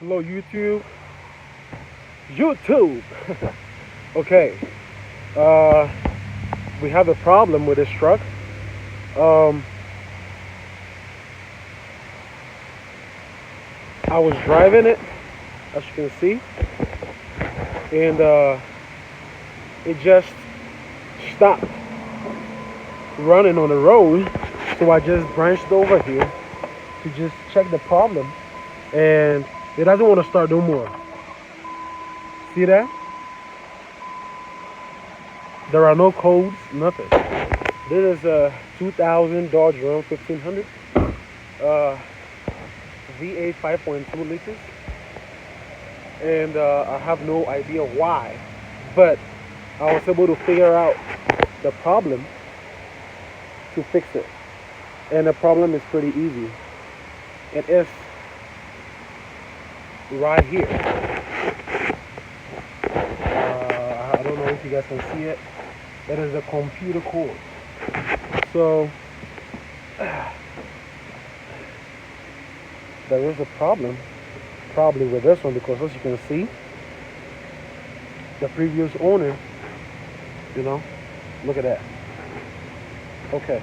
Hello, YouTube. YouTube. Okay. Uh, we have a problem with this truck. Um, I was driving it, as you can see, and it just stopped running on the road. So I just branched over here to just check the problem, and it doesn't want to start no more. See that? There are no codes, nothing. This is a 2000 Dodge Ram 1500 V8 5.2 liters, and I have no idea why, but I was able to figure out the problem to fix it, and the problem is pretty easy. It is right here. I don't know if you guys can see it. It is a computer code. So there is a problem probably with this one, because as you can see, the previous owner, look at that. Okay,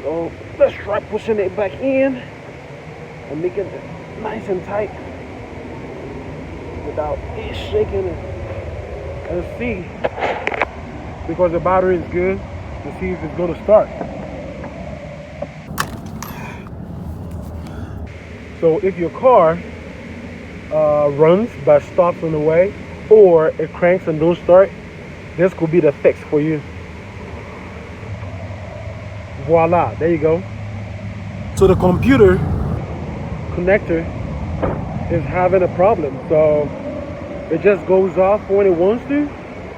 so let's try pushing it back in and make it nice and tight without it shaking it. And see, because the battery is good, to see if it's going to start. So if your car runs but stops on the way, or it cranks and don't start, this could be the fix for you. Voila, there you go. So the computer connector is having a problem, so it just goes off when it wants to.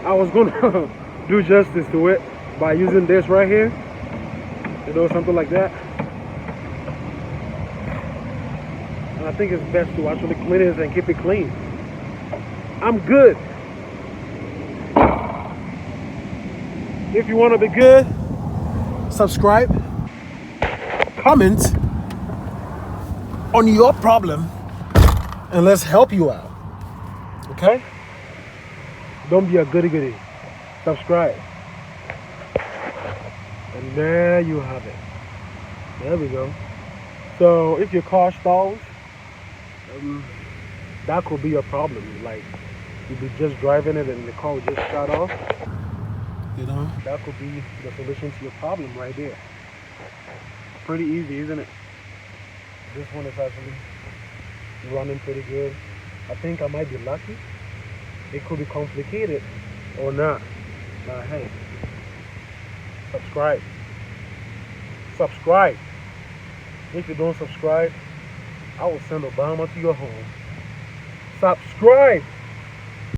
I was gonna do justice to it by using this right here, something like that. And I think it's best to actually clean it and keep it clean. I'm good. If you want to be good, subscribe, comment on your problem, and let's help you out. Okay? Don't be a goody goody. Subscribe. And there you have it. There we go. So if your car stalls, that could be a problem. Like, you'll be just driving it and the car will just shut off. That could be the solution to your problem right there. Pretty easy, isn't it? This one is actually running pretty good. I think I might be lucky. It could be complicated or not. But hey, subscribe. Subscribe. If you don't subscribe, I will send Obama to your home. Subscribe.